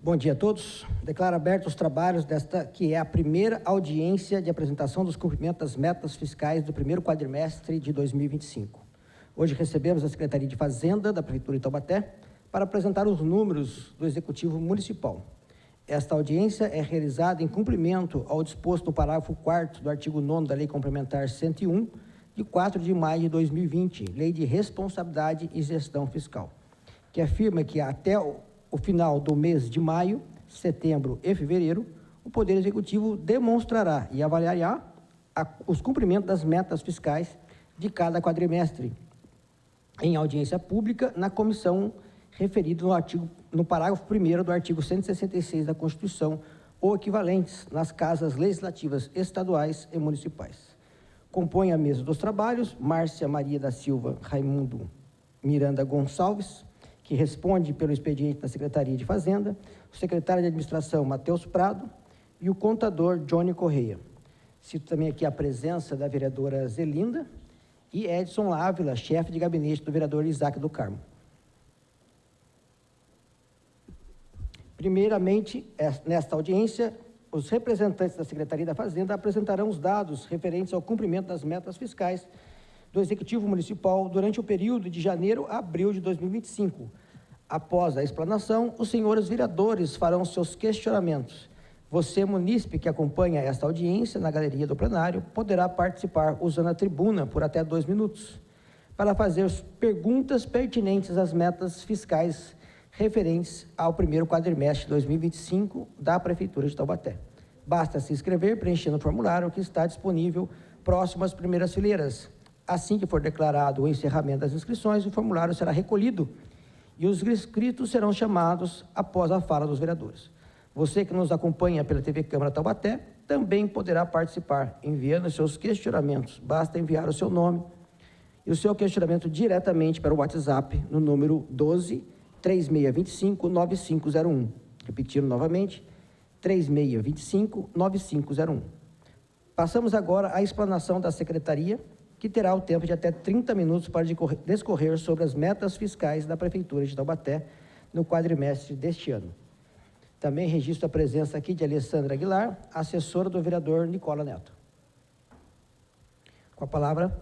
Bom dia a todos. Declaro abertos os trabalhos desta, que é a primeira audiência de apresentação dos cumprimentos das metas fiscais do primeiro quadrimestre de 2025. Hoje recebemos a Secretaria de Fazenda da Prefeitura de Taubaté para apresentar os números do Executivo Municipal. Esta audiência é realizada em cumprimento ao disposto no parágrafo 4º do artigo 9º da Lei Complementar 101, de 4 de maio de 2020, Lei de Responsabilidade e Gestão Fiscal, que afirma que até o final do mês de maio, setembro e fevereiro, o Poder Executivo demonstrará e avaliará os cumprimentos das metas fiscais de cada quadrimestre, em audiência pública na comissão referida no parágrafo 1º do artigo 166 da Constituição, ou equivalentes nas casas legislativas estaduais e municipais. Compõe a mesa dos trabalhos Márcia Maria da Silva Raimundo Miranda Gonçalves, que responde pelo expediente da Secretaria de Fazenda, o secretário de Administração, Matheus Prado, e o contador, Johnny Correia. Cito também aqui a presença da vereadora Zelinda e Edson Ávila, chefe de gabinete do vereador Isaac do Carmo. Primeiramente, nesta audiência, os representantes da Secretaria da Fazenda apresentarão os dados referentes ao cumprimento das metas fiscais do Executivo Municipal durante o período de janeiro a abril de 2025. Após a explanação, os senhores vereadores farão seus questionamentos. Você, munícipe que acompanha esta audiência na galeria do plenário, poderá participar usando a tribuna por até 2 minutos, para fazer perguntas pertinentes às metas fiscais referentes ao primeiro quadrimestre de 2025 da Prefeitura de Taubaté. Basta se inscrever preenchendo o formulário que está disponível próximo às primeiras fileiras. Assim que for declarado o encerramento das inscrições, o formulário será recolhido e os inscritos serão chamados após a fala dos vereadores. Você que nos acompanha pela TV Câmara Taubaté também poderá participar enviando seus questionamentos. Basta enviar o seu nome e o seu questionamento diretamente para o WhatsApp no número 12 3625 9501. Repetindo novamente, 3625 9501. Passamos agora à explanação da Secretaria, que terá o tempo de até 30 minutos para discorrer sobre as metas fiscais da Prefeitura de Taubaté no quadrimestre deste ano. Também registro a presença aqui de Alessandra Aguilar, assessora do vereador Nicola Neto. Com a palavra,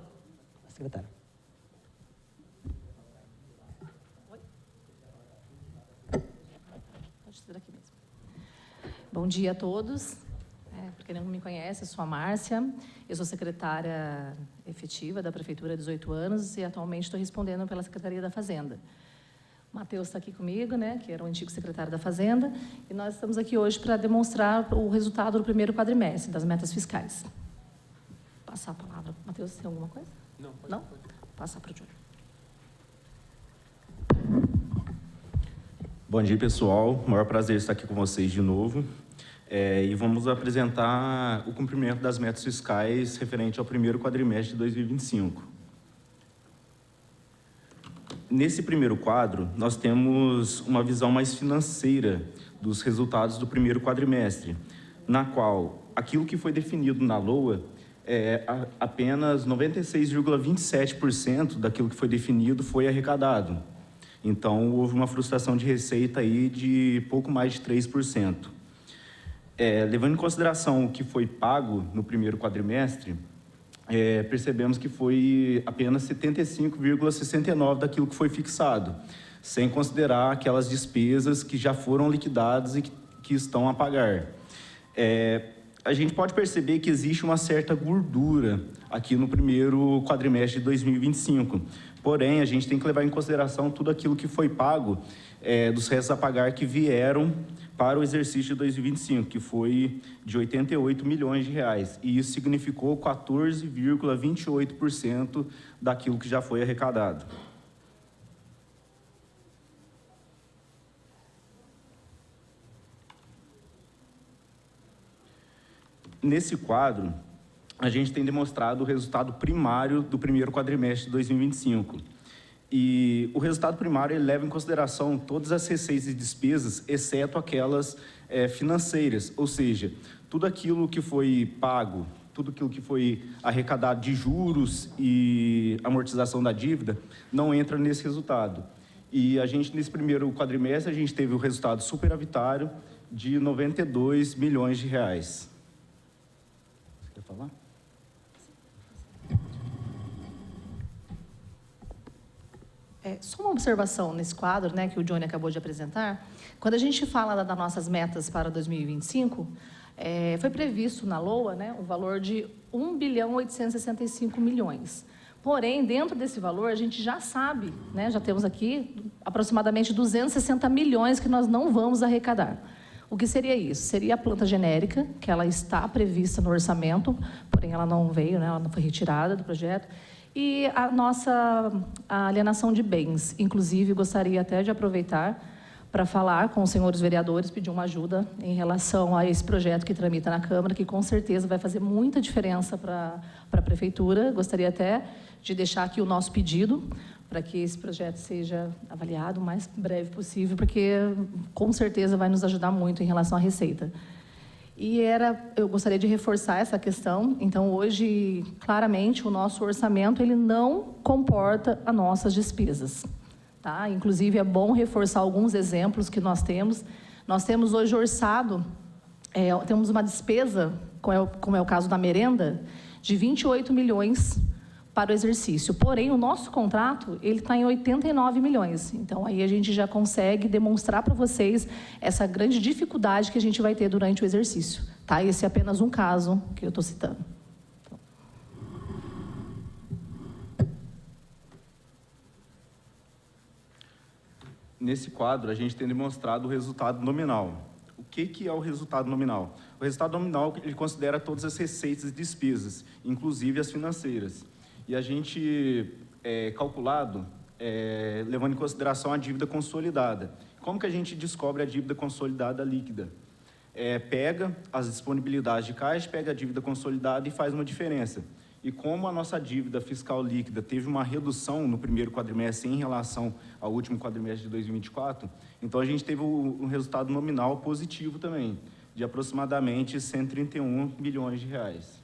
a secretária. Pode ser aqui mesmo. Bom dia a todos. Para quem não me conhece, eu sou a Márcia, eu sou secretária efetiva da Prefeitura há 18 anos e atualmente estou respondendo pela Secretaria da Fazenda. O Matheus está aqui comigo, que era o antigo secretário da Fazenda, e nós estamos aqui hoje para demonstrar o resultado do primeiro quadrimestre das metas fiscais. Passar a palavra. Matheus, tem alguma coisa? Não, pode. Não? Passar para o Júlio. Bom dia, pessoal. Maior prazer estar aqui com vocês de novo. E vamos apresentar o cumprimento das metas fiscais referente ao primeiro quadrimestre de 2025. Nesse primeiro quadro, nós temos uma visão mais financeira dos resultados do primeiro quadrimestre, na qual aquilo que foi definido na LOA apenas 96,27% daquilo que foi definido foi arrecadado. Então, houve uma frustração de receita aí de pouco mais de 3%. Levando em consideração o que foi pago no primeiro quadrimestre, percebemos que foi apenas 75,69% daquilo que foi fixado, sem considerar aquelas despesas que já foram liquidadas e que estão a pagar. A gente pode perceber que existe uma certa gordura aqui no primeiro quadrimestre de 2025. Porém, a gente tem que levar em consideração tudo aquilo que foi pago dos restos a pagar que vieram para o exercício de 2025, que foi de R$ 88 milhões. E isso significou 14,28% daquilo que já foi arrecadado. Nesse quadro, a gente tem demonstrado o resultado primário do primeiro quadrimestre de 2025. E o resultado primário ele leva em consideração todas as receitas e despesas, exceto aquelas financeiras, ou seja, tudo aquilo que foi pago, tudo aquilo que foi arrecadado de juros e amortização da dívida, não entra nesse resultado. E a gente, nesse primeiro quadrimestre, a gente teve o resultado superavitário de 92 milhões de reais. Você quer falar? Só uma observação nesse quadro, né, que o Johnny acabou de apresentar. Quando a gente fala das nossas metas para 2025, foi previsto na LOA, né, o valor de 1.865 bilhões. Porém, dentro desse valor, a gente já sabe, né, já temos aqui aproximadamente 260 milhões que nós não vamos arrecadar. O que seria isso? Seria a planta genérica, que ela está prevista no orçamento, porém ela não veio, né, ela não foi retirada do projeto. E a nossa alienação de bens. Inclusive, gostaria até de aproveitar para falar com os senhores vereadores, pedir uma ajuda em relação a esse projeto que tramita na Câmara, que com certeza vai fazer muita diferença para a Prefeitura. Gostaria até de deixar aqui o nosso pedido para que esse projeto seja avaliado o mais breve possível, porque com certeza vai nos ajudar muito em relação à receita. Eu gostaria de reforçar essa questão. Então, hoje, claramente, o nosso orçamento ele não comporta as nossas despesas. Tá? Inclusive, é bom reforçar alguns exemplos que nós temos. Nós temos hoje orçado, temos uma despesa, como é o caso da merenda, de 28 milhões para o exercício. Porém, o nosso contrato ele está em 89 milhões. Então, aí a gente já consegue demonstrar para vocês essa grande dificuldade que a gente vai ter durante o exercício. Tá? Esse é apenas um caso que eu estou citando. Nesse quadro, a gente tem demonstrado o resultado nominal. O que é o resultado nominal? O resultado nominal ele considera todas as receitas e despesas, inclusive as financeiras. E a gente calculado levando em consideração a dívida consolidada. Como que a gente descobre a dívida consolidada líquida? Pega as disponibilidades de caixa, pega a dívida consolidada e faz uma diferença. E como a nossa dívida fiscal líquida teve uma redução no primeiro quadrimestre em relação ao último quadrimestre de 2024, então a gente teve um resultado nominal positivo também, de aproximadamente 131 milhões de reais.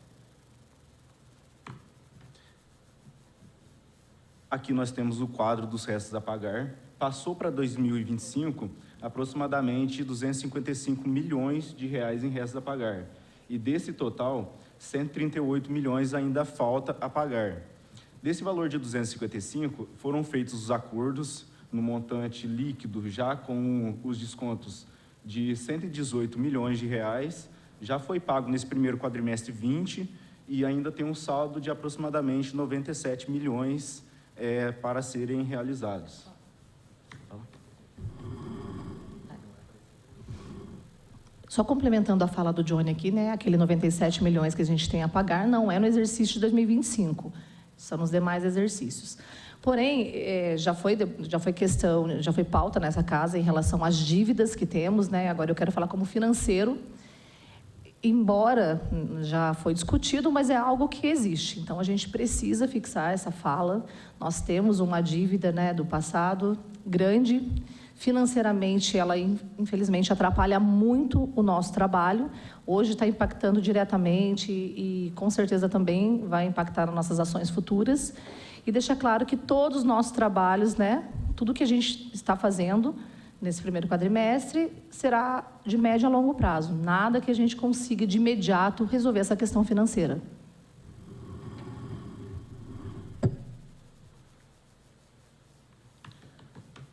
Aqui nós temos o quadro dos restos a pagar. Passou para 2025 aproximadamente 255 milhões de reais em restos a pagar. E desse total, 138 milhões ainda falta a pagar. Desse valor de 255, foram feitos os acordos no montante líquido, já com os descontos de 118 milhões de reais. Já foi pago nesse primeiro quadrimestre 20 e ainda tem um saldo de aproximadamente 97 milhões para serem realizados. Só complementando a fala do Johnny aqui, né, aquele 97 milhões que a gente tem a pagar não é no exercício de 2025, são nos demais exercícios. Porém, já foi pauta nessa casa em relação às dívidas que temos, né? Agora eu quero falar como financeiro. Embora já foi discutido, mas é algo que existe. Então, a gente precisa fixar essa fala. Nós temos uma dívida, né, do passado grande. Financeiramente, ela, infelizmente, atrapalha muito o nosso trabalho. Hoje está impactando diretamente e, com certeza, também vai impactar nas nossas ações futuras. E deixar claro que todos os nossos trabalhos, né, tudo que a gente está fazendo nesse primeiro quadrimestre, será de médio a longo prazo. Nada que a gente consiga, de imediato, resolver essa questão financeira.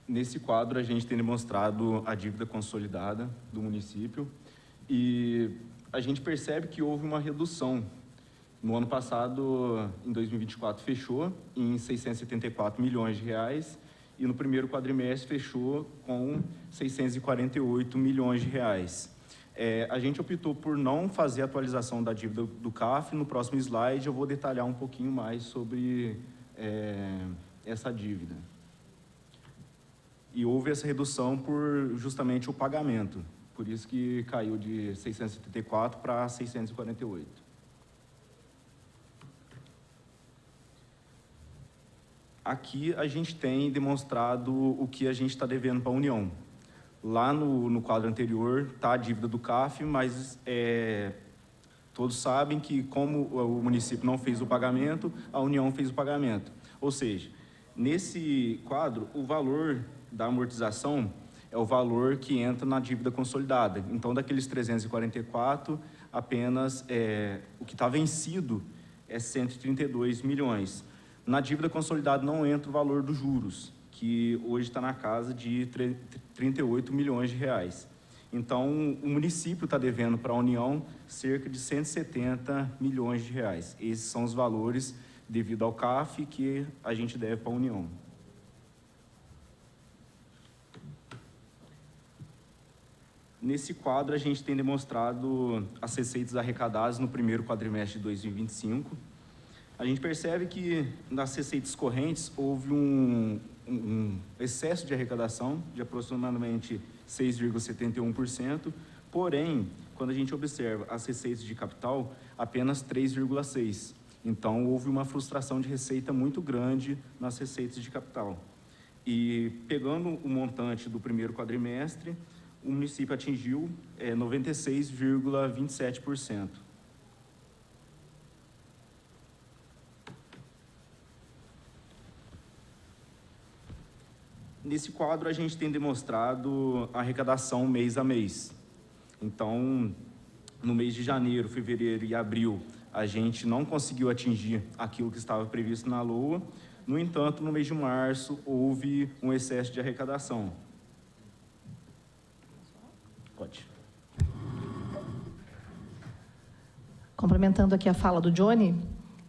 Nesse quadro, a gente tem demonstrado a dívida consolidada do município e a gente percebe que houve uma redução. No ano passado, em 2024, fechou em 674 milhões de reais e no primeiro quadrimestre fechou com 648 milhões de reais. A gente optou por não fazer a atualização da dívida do CAF. No próximo slide eu vou detalhar um pouquinho mais sobre essa dívida. E houve essa redução por justamente o pagamento, por isso que caiu de 674 para 648. Aqui a gente tem demonstrado o que a gente está devendo para a União. Lá no quadro anterior está a dívida do CAF, mas todos sabem que como o município não fez o pagamento, a União fez o pagamento. Ou seja, nesse quadro, o valor da amortização é o valor que entra na dívida consolidada. Então, daqueles 344, apenas o que está vencido é 132 milhões. Na dívida consolidada não entra o valor dos juros, que hoje está na casa de 38 milhões de reais. Então, o município está devendo para a União cerca de 170 milhões de reais. Esses são os valores devido ao CAF que a gente deve para a União. Nesse quadro, a gente tem demonstrado as receitas arrecadadas no primeiro quadrimestre de 2025. A gente percebe que nas receitas correntes houve um excesso de arrecadação de aproximadamente 6,71%, porém, quando a gente observa as receitas de capital, apenas 3,6%. Então, houve uma frustração de receita muito grande nas receitas de capital. E, pegando o montante do primeiro quadrimestre, o município atingiu 96,27%. Nesse quadro, a gente tem demonstrado a arrecadação mês a mês. Então, no mês de janeiro, fevereiro e abril, a gente não conseguiu atingir aquilo que estava previsto na LOA. No entanto, no mês de março, houve um excesso de arrecadação. Pode. Complementando aqui a fala do Johnny,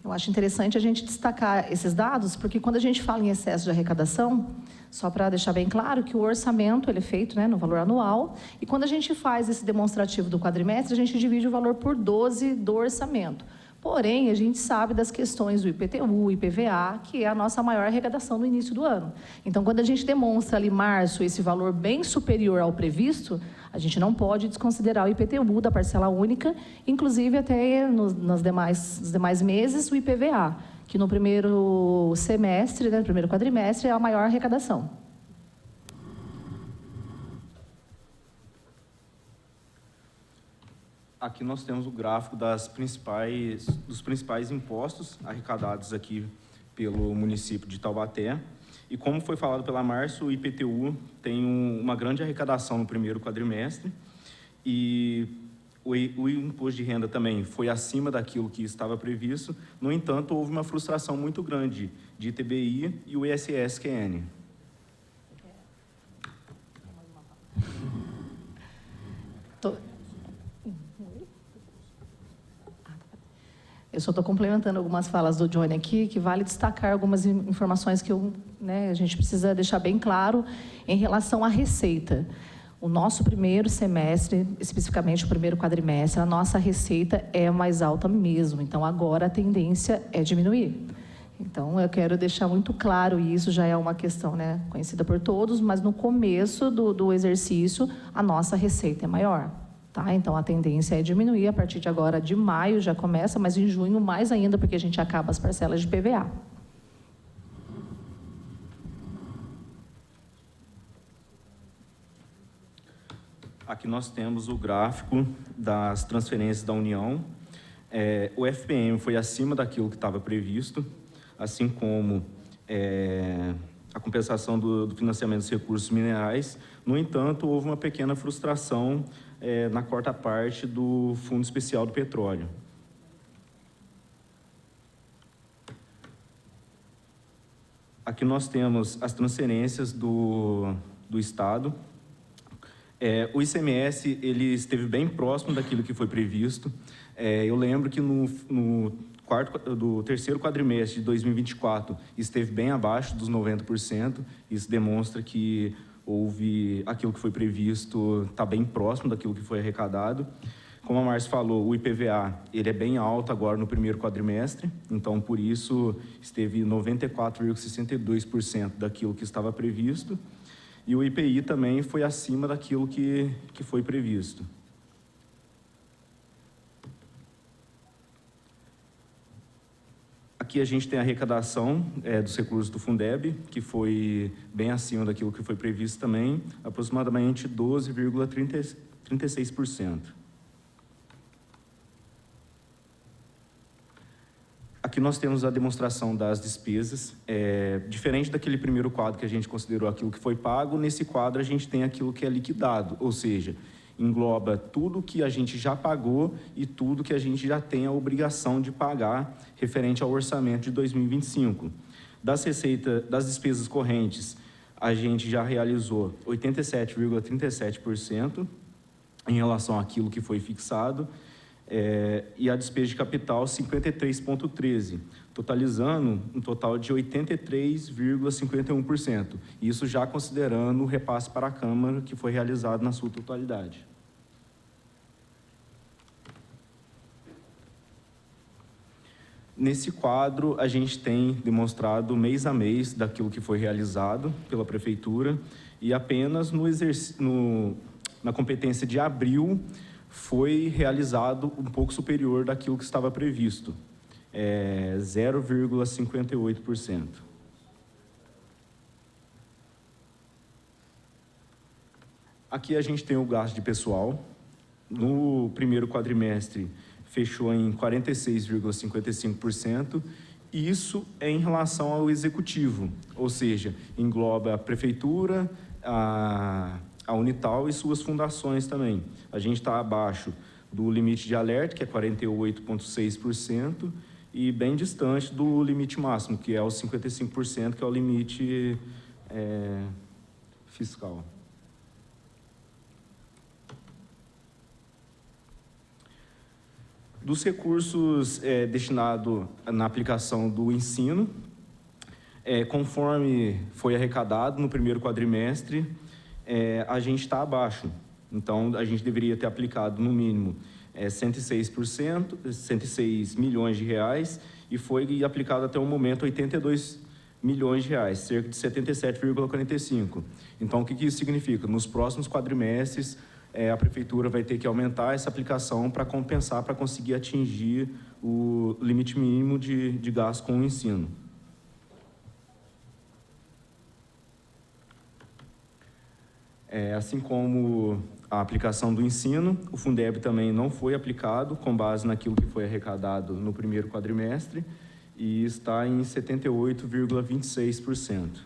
eu acho interessante a gente destacar esses dados, porque quando a gente fala em excesso de arrecadação, só para deixar bem claro que o orçamento ele é feito, né, no valor anual, e quando a gente faz esse demonstrativo do quadrimestre, a gente divide o valor por 12 do orçamento. Porém, a gente sabe das questões do IPTU, IPVA, que é a nossa maior arrecadação no início do ano. Então, quando a gente demonstra ali, março, esse valor bem superior ao previsto, a gente não pode desconsiderar o IPTU da parcela única, inclusive até nos demais meses, o IPVA, que no primeiro semestre, né, no primeiro quadrimestre, é a maior arrecadação. Aqui nós temos o gráfico dos principais impostos arrecadados aqui pelo município de Taubaté. E como foi falado pela Márcia, o IPTU tem uma grande arrecadação no primeiro quadrimestre e o imposto de renda também foi acima daquilo que estava previsto. No entanto, houve uma frustração muito grande de ITBI e o ISS-QN. Eu só estou complementando algumas falas do Johnny aqui, que vale destacar algumas informações que a gente precisa deixar bem claro em relação à receita. O nosso primeiro semestre, especificamente o primeiro quadrimestre, a nossa receita é mais alta mesmo. Então, agora a tendência é diminuir. Então, eu quero deixar muito claro, e isso já é uma questão, né, conhecida por todos, mas no começo do exercício, a nossa receita é maior. Tá? Então, a tendência é diminuir. A partir de agora, de maio já começa, mas em junho mais ainda, porque a gente acaba as parcelas de PVA. Aqui nós temos o gráfico das transferências da União. O FPM foi acima daquilo que estava previsto, assim como a compensação do financiamento dos recursos minerais. No entanto, houve uma pequena frustração na quarta parte do Fundo Especial do Petróleo. Aqui nós temos as transferências do Estado. O ICMS ele esteve bem próximo daquilo que foi previsto. Eu lembro que no terceiro quadrimestre de 2024 esteve bem abaixo dos 90%. Isso demonstra que houve aquilo que foi previsto, está bem próximo daquilo que foi arrecadado. Como a Márcia falou, o IPVA ele é bem alto agora no primeiro quadrimestre, então por isso esteve 94,62% daquilo que estava previsto. E o IPI também foi acima daquilo que foi previsto. Aqui a gente tem a arrecadação dos recursos do Fundeb, que foi bem acima daquilo que foi previsto também, aproximadamente 12,36%. Aqui nós temos a demonstração das despesas. Diferente daquele primeiro quadro que a gente considerou aquilo que foi pago, nesse quadro a gente tem aquilo que é liquidado, ou seja, engloba tudo que a gente já pagou e tudo que a gente já tem a obrigação de pagar referente ao orçamento de 2025. Das despesas correntes, a gente já realizou 87,37% em relação àquilo que foi fixado, e a despesa de capital 53,13%, totalizando um total de 83,51%. Isso já considerando o repasse para a Câmara que foi realizado na sua totalidade. Nesse quadro, a gente tem demonstrado mês a mês daquilo que foi realizado pela Prefeitura e apenas na competência de abril foi realizado um pouco superior daquilo que estava previsto, 0,58%. Aqui a gente tem o gasto de pessoal. No primeiro quadrimestre, fechou em 46,55%. Isso é em relação ao executivo, ou seja, engloba a Prefeitura, a Unital e suas fundações também. A gente está abaixo do limite de alerta, que é 48,6%, e bem distante do limite máximo, que é os 55%, que é o limite fiscal. Dos recursos destinados na aplicação do ensino, conforme foi arrecadado no primeiro quadrimestre, a gente está abaixo. Então, a gente deveria ter aplicado, no mínimo, 106 milhões de reais, e foi aplicado até o momento 82 milhões de reais, cerca de 77,45. Então, o que isso significa? Nos próximos quadrimestres, a Prefeitura vai ter que aumentar essa aplicação para compensar, para conseguir atingir o limite mínimo de gasto com o ensino. Assim como a aplicação do ensino, o Fundeb também não foi aplicado com base naquilo que foi arrecadado no primeiro quadrimestre e está em 78,26%.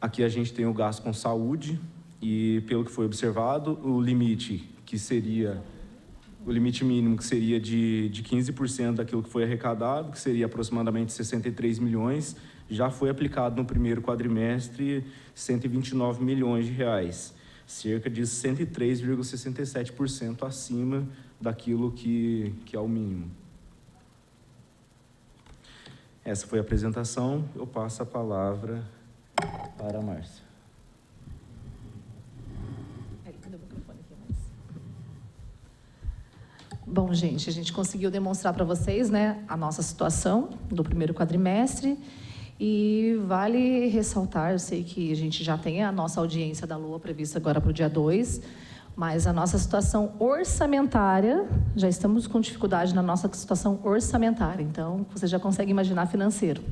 Aqui a gente tem o gasto com saúde e, pelo que foi observado, o limite mínimo que seria de 15% daquilo que foi arrecadado, que seria aproximadamente 63 milhões, já foi aplicado no primeiro quadrimestre 129 milhões de reais, cerca de 103,67% acima daquilo que é o mínimo. Essa foi a apresentação, eu passo a palavra para a Márcia. Bom, gente, a gente conseguiu demonstrar para vocês, né, a nossa situação do primeiro quadrimestre. E vale ressaltar, eu sei que a gente já tem a nossa audiência da LOA prevista agora para o dia 2, mas a nossa situação orçamentária, já estamos com dificuldade na nossa situação orçamentária, então você já consegue imaginar financeiro.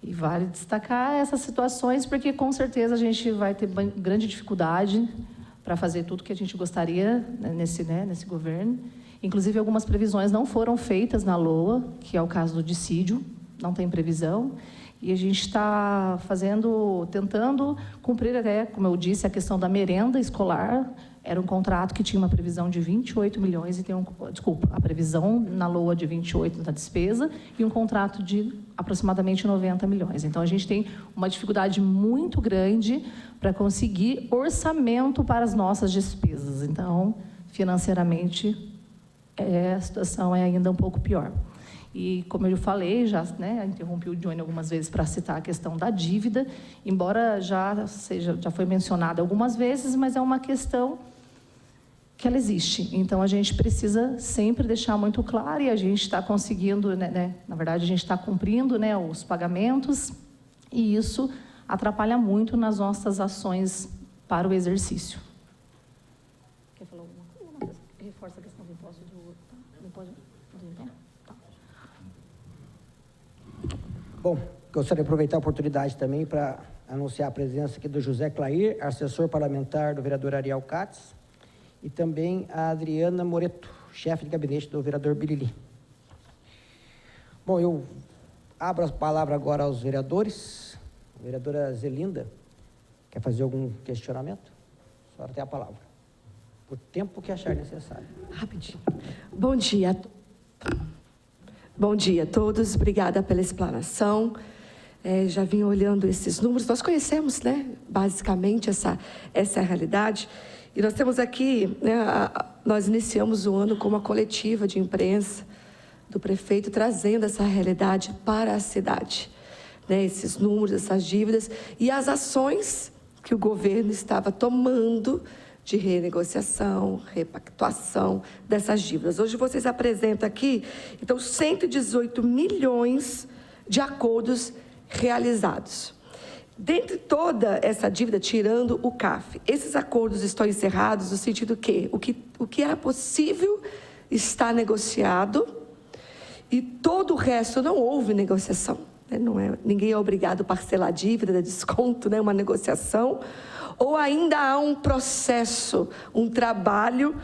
E vale destacar essas situações, porque com certeza a gente vai ter grande dificuldade para fazer tudo que a gente gostaria, né, nesse governo. Inclusive, algumas previsões não foram feitas na LOA, que é o caso do dissídio, não tem previsão. E a gente está tentando cumprir até, como eu disse, a questão da merenda escolar. Era um contrato que tinha uma previsão de 28 milhões e tem a previsão na LOA de 28 da despesa e um contrato de aproximadamente 90 milhões. Então, a gente tem uma dificuldade muito grande para conseguir orçamento para as nossas despesas. Então, financeiramente, a situação é ainda um pouco pior. E, como eu falei, já interrompi o Johnny algumas vezes para citar a questão da dívida, embora já foi mencionada algumas vezes, mas é uma questão que ela existe. Então, a gente precisa sempre deixar muito claro, e a gente está conseguindo, na verdade, a gente está cumprindo, os pagamentos, e isso atrapalha muito nas nossas ações para o exercício. Quer falar alguma coisa? Reforça a questão do imposto do imposto? Tá. Bom, gostaria de aproveitar a oportunidade também para anunciar a presença aqui do José Clair, assessor parlamentar do vereador Ariel Katz, e também a Adriana Moreto, chefe de gabinete do vereador Birili. Bom, eu abro a palavra agora aos vereadores. A vereadora Zelinda, quer fazer algum questionamento? A senhora tem a palavra. Por tempo que achar necessário. Rapidinho. Bom dia. Bom dia a todos. Obrigada pela explanação. Já vim olhando esses números. Nós conhecemos, né, basicamente, essa é a realidade. E nós temos aqui, né, nós iniciamos o ano com uma coletiva de imprensa do prefeito trazendo essa realidade para a cidade, né, esses números, essas dívidas e as ações que o governo estava tomando de renegociação, repactuação dessas dívidas. Hoje vocês apresentam aqui, então, 118 milhões de acordos realizados. Dentre toda essa dívida, tirando o CAF, esses acordos estão encerrados no sentido que o que era possível está negociado e todo o resto não houve negociação. Né? Ninguém é obrigado a parcelar a dívida, dar desconto, né? Uma negociação. Ou ainda há um processo, um trabalho,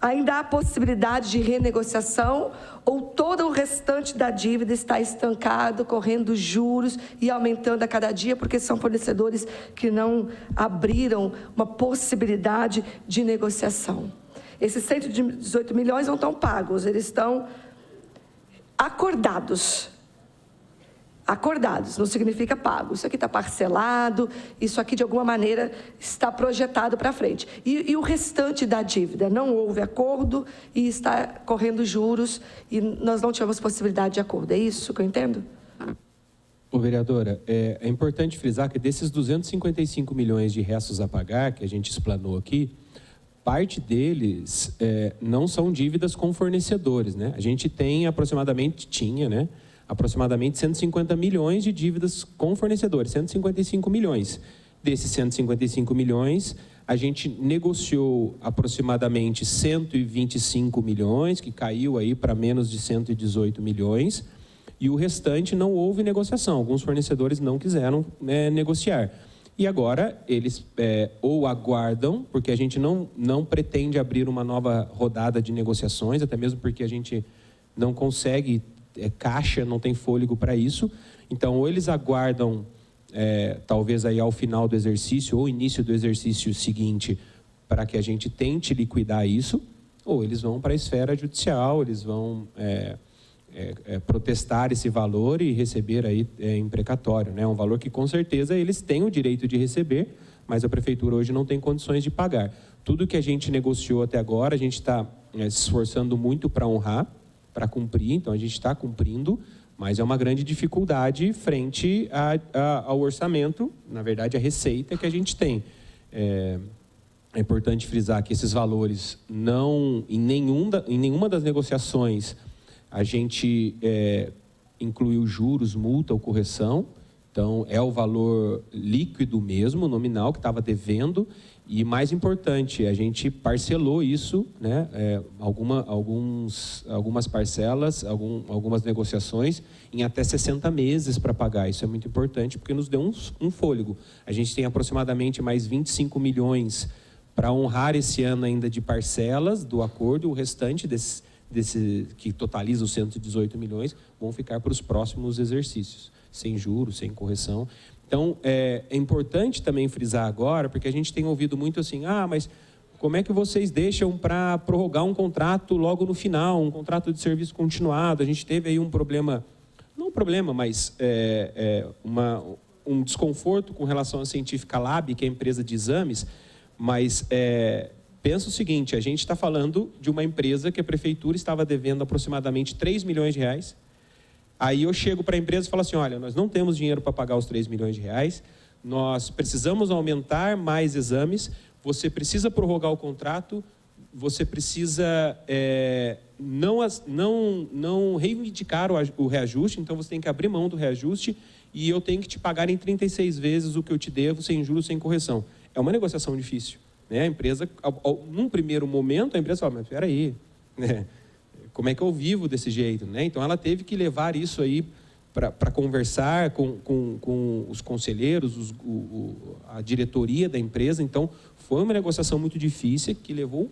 ainda há possibilidade de renegociação, ou todo o restante da dívida está estancado, correndo juros e aumentando a cada dia, porque são fornecedores que não abriram uma possibilidade de negociação. Esses 118 milhões não estão pagos, eles estão acordados. Acordados, não significa pago. Isso aqui está parcelado, isso aqui de alguma maneira está projetado para frente. E o restante da dívida? Não houve acordo e está correndo juros e nós não tivemos possibilidade de acordo. É isso que eu entendo? Ô, vereadora, é importante frisar que desses 255 milhões de restos a pagar, que a gente explanou aqui, parte deles não são dívidas com fornecedores, né? A gente tem aproximadamente 150 milhões de dívidas com fornecedores, 155 milhões. Desses 155 milhões, a gente negociou aproximadamente 125 milhões, que caiu aí para menos de 118 milhões, e o restante não houve negociação. Alguns fornecedores não quiseram negociar. E agora eles ou aguardam, porque a gente não pretende abrir uma nova rodada de negociações, até mesmo porque a gente não consegue caixa, não tem fôlego para isso. Então, ou eles aguardam, talvez aí ao final do exercício, ou início do exercício seguinte, para que a gente tente liquidar isso, ou eles vão para a esfera judicial, eles vão protestar esse valor e receber aí em precatório, né? Um valor que, com certeza, eles têm o direito de receber, mas a prefeitura hoje não tem condições de pagar. Tudo que a gente negociou até agora, a gente está se esforçando muito para honrar, para cumprir, então a gente está cumprindo, mas é uma grande dificuldade frente ao orçamento, na verdade, a receita que a gente tem. É importante frisar que esses valores não, em nenhuma das negociações, a gente incluiu juros, multa ou correção, então é o valor líquido mesmo, nominal, que estava devendo. E mais importante, a gente parcelou isso, né? Algumas parcelas, algumas negociações em até 60 meses para pagar. Isso é muito importante porque nos deu um fôlego. A gente tem aproximadamente mais 25 milhões para honrar esse ano ainda de parcelas do acordo. O restante desse que totaliza os 118 milhões vão ficar para os próximos exercícios, sem juros, sem correção. Então, é importante também frisar agora, porque a gente tem ouvido muito assim, mas como é que vocês deixam para prorrogar um contrato logo no final, um contrato de serviço continuado? A gente teve aí um problema, não um problema, mas um desconforto com relação à Científica Lab, que é a empresa de exames, mas pensa o seguinte, a gente está falando de uma empresa que a prefeitura estava devendo aproximadamente 3 milhões de reais. Aí eu chego para a empresa e falo assim, olha, nós não temos dinheiro para pagar os 3 milhões de reais, nós precisamos aumentar mais exames, você precisa prorrogar o contrato, você precisa não reivindicar o reajuste, então você tem que abrir mão do reajuste e eu tenho que te pagar em 36 vezes o que eu te devo, sem juros, sem correção. É uma negociação difícil, né? A empresa, num primeiro momento, a empresa fala, mas espera aí, né? Como é que eu vivo desse jeito, né? Então, ela teve que levar isso aí para conversar com os conselheiros, a diretoria da empresa. Então, foi uma negociação muito difícil, que levou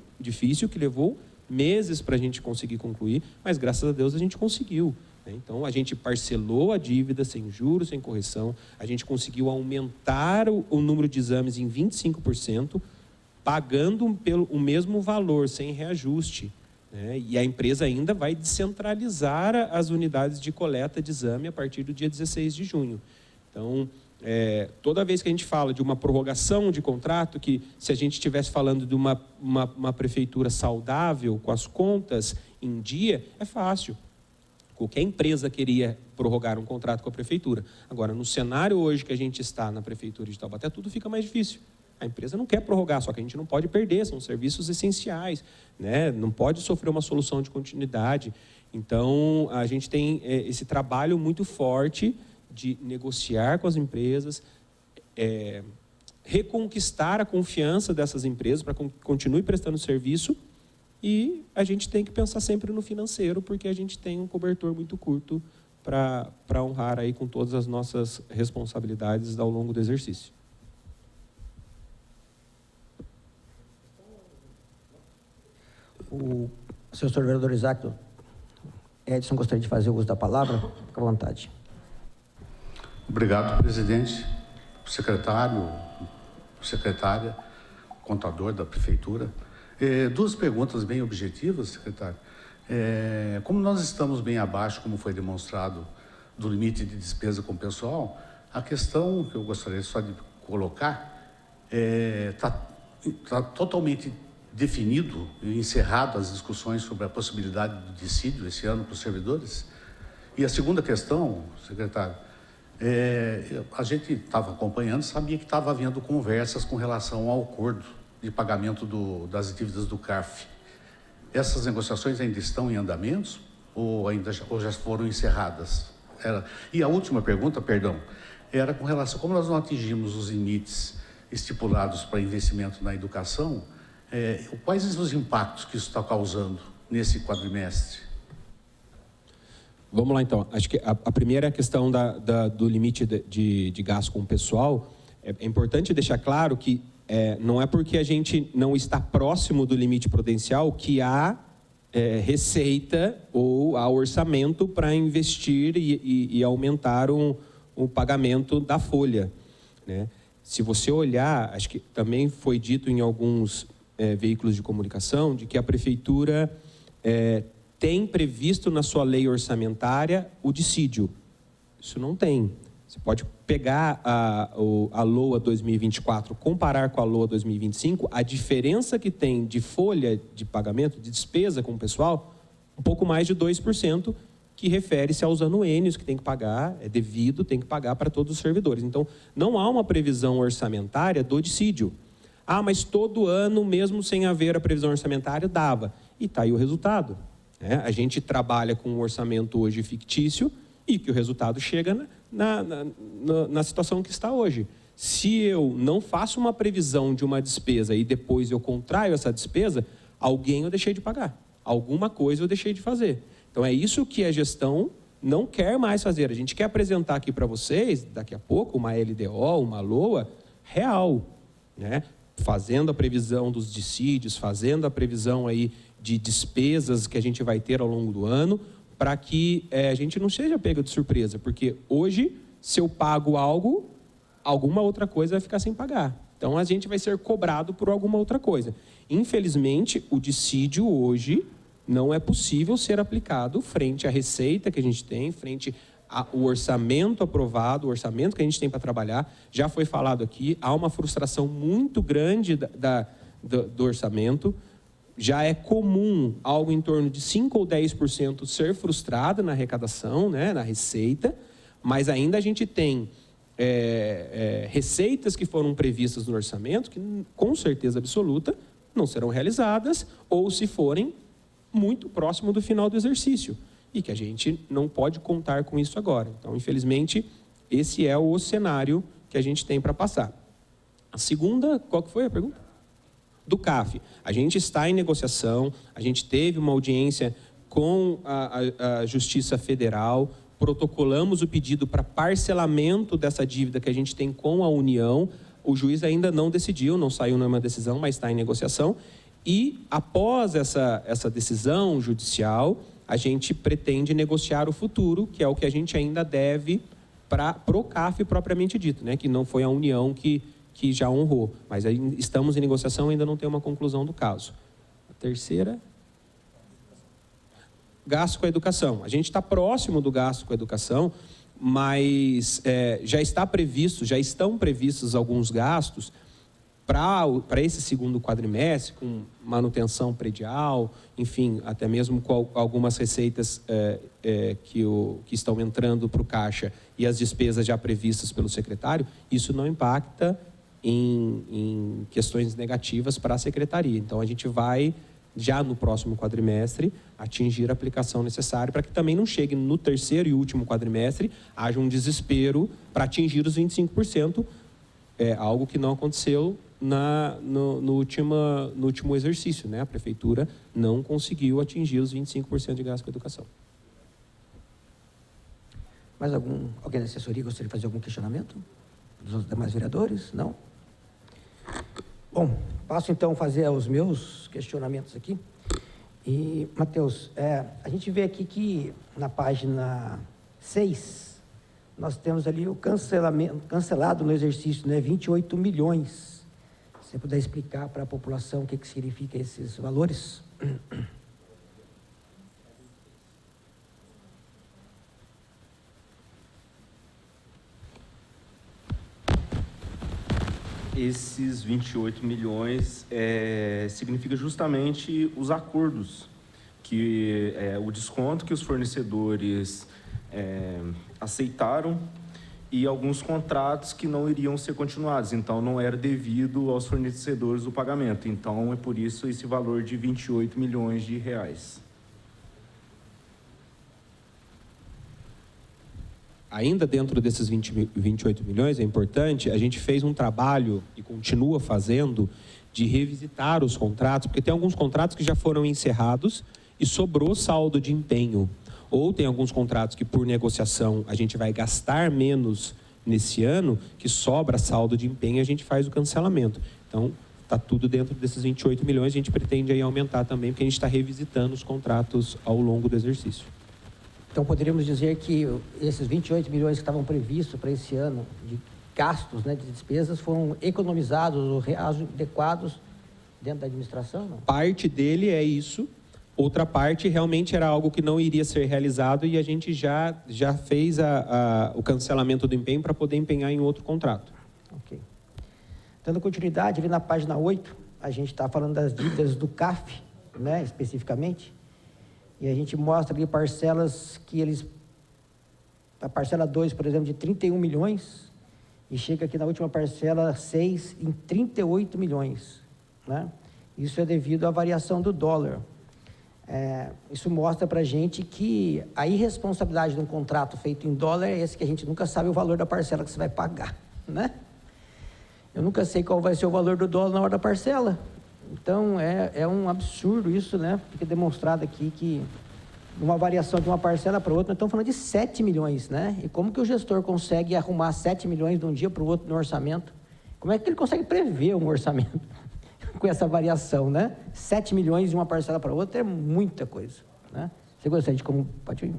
meses para a gente conseguir concluir, mas graças a Deus a gente conseguiu. Então, a gente parcelou a dívida sem juros, sem correção, a gente conseguiu aumentar o número de exames em 25%, pagando o mesmo valor, sem reajuste. E a empresa ainda vai descentralizar as unidades de coleta de exame a partir do dia 16 de junho. Então, toda vez que a gente fala de uma prorrogação de contrato, que se a gente estivesse falando de uma prefeitura saudável, com as contas em dia, é fácil. Qualquer empresa queria prorrogar um contrato com a prefeitura. Agora, no cenário hoje que a gente está na prefeitura de Taubaté, tudo fica mais difícil. A empresa não quer prorrogar, só que a gente não pode perder, são serviços essenciais, né? Não pode sofrer uma solução de continuidade. Então, a gente tem esse trabalho muito forte de negociar com as empresas, reconquistar a confiança dessas empresas para que continuem prestando serviço. E a gente tem que pensar sempre no financeiro, porque a gente tem um cobertor muito curto para honrar aí com todas as nossas responsabilidades ao longo do exercício. O senhor vereador Isaac Edson gostaria de fazer uso da palavra. Fique à vontade. Obrigado, presidente, secretário, secretária, contador da prefeitura. Duas perguntas bem objetivas, secretário. Como nós estamos bem abaixo, como foi demonstrado, do limite de despesa com o pessoal, a questão que eu gostaria só de colocar está totalmente definido e encerrado as discussões sobre a possibilidade do dissídio esse ano para os servidores. E a segunda questão, secretário, a gente estava acompanhando, sabia que estava havendo conversas com relação ao acordo de pagamento das dívidas do CARF. Essas negociações ainda estão em andamentos ou já foram encerradas? E a última pergunta, perdão, era com relação, como nós não atingimos os limites estipulados para investimento na educação, quais os impactos que isso está causando nesse quadrimestre? Vamos lá, então. Acho que a primeira é a questão do limite de gasto com o pessoal. É importante deixar claro que não é porque a gente não está próximo do limite prudencial que há receita ou há orçamento para investir e aumentar o pagamento da folha, né? Se você olhar, acho que também foi dito em alguns veículos de comunicação, de que a prefeitura tem previsto na sua lei orçamentária o dissídio. Isso não tem. Você pode pegar a LOA 2024, comparar com a LOA 2025, a diferença que tem de folha de pagamento, de despesa com o pessoal, um pouco mais de 2%, que refere-se aos anuênios que tem que pagar, devido, tem que pagar para todos os servidores. Então, não há uma previsão orçamentária do dissídio. Mas todo ano, mesmo sem haver a previsão orçamentária, dava. E está aí o resultado. A gente trabalha com um orçamento hoje fictício e que o resultado chega na situação que está hoje. Se eu não faço uma previsão de uma despesa e depois eu contraio essa despesa, alguém eu deixei de pagar. Alguma coisa eu deixei de fazer. Então, é isso que a gestão não quer mais fazer. A gente quer apresentar aqui para vocês, daqui a pouco, uma LDO, uma LOA real, né? Fazendo a previsão dos dissídios, fazendo a previsão aí de despesas que a gente vai ter ao longo do ano, para que a gente não seja pego de surpresa, porque hoje, se eu pago algo, alguma outra coisa vai ficar sem pagar. Então, a gente vai ser cobrado por alguma outra coisa. Infelizmente, o dissídio hoje não é possível ser aplicado frente à receita que a gente tem, frente ao orçamento aprovado, o orçamento que a gente tem para trabalhar. Já foi falado aqui, há uma frustração muito grande do orçamento. Já é comum algo em torno de 5% ou 10% ser frustrado na arrecadação, né, na receita, mas ainda a gente tem receitas que foram previstas no orçamento que, com certeza absoluta, não serão realizadas, ou se forem, muito próximo do final do exercício, e que a gente não pode contar com isso agora. Então, infelizmente, esse é o cenário que a gente tem para passar. A segunda, qual que foi a pergunta? Do CAF. A gente está em negociação, a gente teve uma audiência com a Justiça Federal, protocolamos o pedido para parcelamento dessa dívida que a gente tem com a União. O juiz ainda não decidiu, não saiu nenhuma decisão, mas está em negociação. E, após essa decisão judicial, a gente pretende negociar o futuro, que é o que a gente ainda deve para o CAF propriamente dito, né? Que não foi a União que já honrou. Mas aí estamos em negociação e ainda não tem uma conclusão do caso. A terceira... Gasto com a educação. A gente está próximo do gasto com a educação, mas já estão previstos alguns gastos para esse segundo quadrimestre, com manutenção predial, enfim, até mesmo com algumas receitas que estão entrando para o caixa e as despesas já previstas pelo secretário. Isso não impacta em questões negativas para a secretaria. Então, a gente vai, já no próximo quadrimestre, atingir a aplicação necessária para que também não chegue no terceiro e último quadrimestre, haja um desespero para atingir os 25%, algo que não aconteceu no último exercício, né? A prefeitura não conseguiu atingir os 25% de gasto com educação. Mais alguém da assessoria gostaria de fazer algum questionamento? Dos demais vereadores? Não? Bom, passo então a fazer os meus questionamentos aqui. E, Matheus, a gente vê aqui que na página 6, nós temos ali o cancelado no exercício, né, 28 milhões. Se você puder explicar para a população o que significa esses valores? Esses 28 milhões significa justamente os acordos, o desconto que os fornecedores aceitaram e alguns contratos que não iriam ser continuados. Então, não era devido aos fornecedores o pagamento. Então, é por isso esse valor de 28 milhões de reais. Ainda dentro desses 28 milhões, é importante, a gente fez um trabalho e continua fazendo de revisitar os contratos, porque tem alguns contratos que já foram encerrados e sobrou saldo de empenho. Ou tem alguns contratos que, por negociação, a gente vai gastar menos nesse ano, que sobra saldo de empenho e a gente faz o cancelamento. Então, está tudo dentro desses 28 milhões, a gente pretende aí aumentar também, porque a gente está revisitando os contratos ao longo do exercício. Então, poderíamos dizer que esses 28 milhões que estavam previstos para esse ano de gastos, né, de despesas, foram economizados ou adequados dentro da administração? Não? Parte dele é isso, outra parte realmente era algo que não iria ser realizado e a gente já fez o cancelamento do empenho para poder empenhar em outro contrato. Ok. Dando continuidade, ali na página 8, a gente está falando das dívidas do CAF, né, especificamente. E a gente mostra ali parcelas que a parcela 2, por exemplo, de 31 milhões, e chega aqui na última parcela 6 em 38 milhões. Né? Isso é devido à variação do dólar. Isso mostra para a gente que a irresponsabilidade de um contrato feito em dólar é esse, que a gente nunca sabe o valor da parcela que você vai pagar. Né? Eu nunca sei qual vai ser o valor do dólar na hora da parcela. Então, é um absurdo isso, né? Fica demonstrado aqui que uma variação de uma parcela para outra, nós estamos falando de 7 milhões, né? E como que o gestor consegue arrumar 7 milhões de um dia para o outro no orçamento? Como é que ele consegue prever um orçamento com essa variação, né? 7 milhões de uma parcela para outra é muita coisa, né? Você gostaria de como... Pode ir.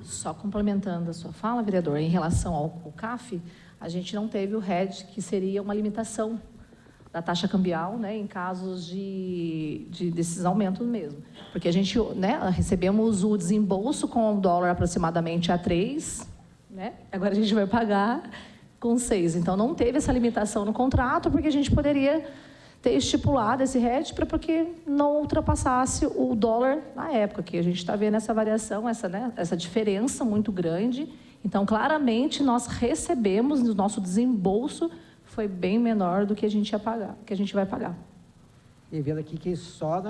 Só complementando a sua fala, vereador, em relação ao CAF, a gente não teve o RED, que seria uma limitação da taxa cambial, né, em casos desses aumentos mesmo. Porque a gente, né, recebemos o desembolso com o dólar aproximadamente a 3, né, agora a gente vai pagar com 6. Então, não teve essa limitação no contrato, porque a gente poderia ter estipulado esse RET porque não ultrapassasse o dólar na época, que a gente está vendo essa variação, essa diferença muito grande. Então, claramente, nós recebemos o nosso desembolso foi bem menor do que a gente ia pagar, que a gente vai pagar. E vendo aqui que só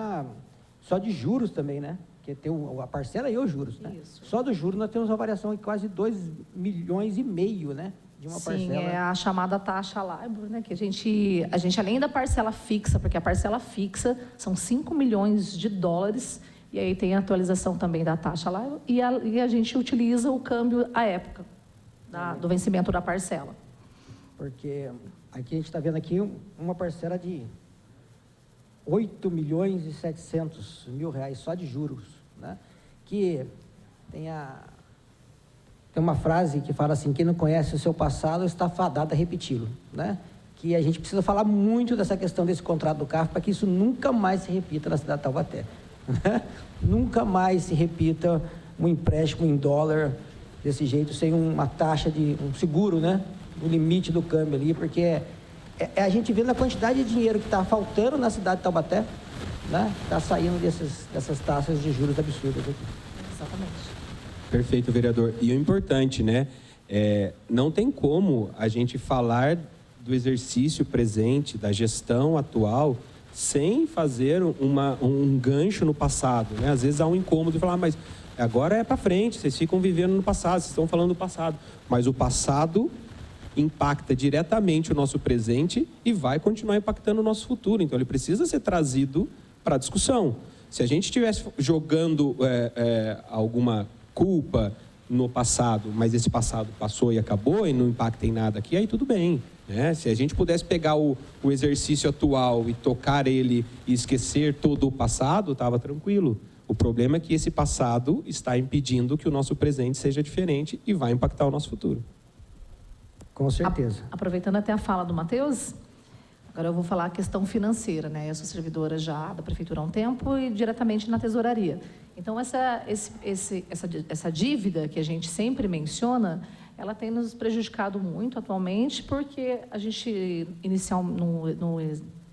de juros também, né? Que tem a parcela e os juros, né? Isso. Só do juros nós temos uma variação de quase 2,5 milhões, né? De uma parcela. Sim, é a chamada taxa LIBOR, né? Que a gente, além da parcela fixa, porque a parcela fixa são 5 milhões de dólares, e aí tem a atualização também da taxa LIBOR, e a gente utiliza o câmbio à época do vencimento da parcela. porque aqui a gente está vendo aqui uma parcela de 8.700.000 reais só de juros, né? Que tem uma frase que fala assim: quem não conhece o seu passado está fadado a repeti-lo, né? Que a gente precisa falar muito dessa questão desse contrato do CAF para que isso nunca mais se repita na cidade de Taubaté, né? Nunca mais se repita um empréstimo em dólar desse jeito, sem uma taxa de um seguro, né? O limite do câmbio ali, porque a gente vê na quantidade de dinheiro que está faltando na cidade de Taubaté, né? Está saindo dessas taxas de juros absurdas aqui. Exatamente. Perfeito, vereador. E o importante, né? Não tem como a gente falar do exercício presente, da gestão atual, sem fazer um gancho no passado, né? Às vezes há um incômodo de falar, mas agora é para frente, vocês ficam vivendo no passado, vocês estão falando do passado. Mas o passado impacta diretamente o nosso presente e vai continuar impactando o nosso futuro. Então, ele precisa ser trazido para a discussão. Se a gente estivesse jogando alguma culpa no passado, mas esse passado passou e acabou e não impacta em nada aqui, aí tudo bem, né? Se a gente pudesse pegar o exercício atual e tocar ele e esquecer todo o passado, estava tranquilo. O problema é que esse passado está impedindo que o nosso presente seja diferente e vai impactar o nosso futuro. Com certeza. Aproveitando até a fala do Matheus, agora eu vou falar a questão financeira, né? Eu sou servidora já da Prefeitura há um tempo e diretamente na tesouraria. Então, essa dívida que a gente sempre menciona, ela tem nos prejudicado muito atualmente, porque a gente, no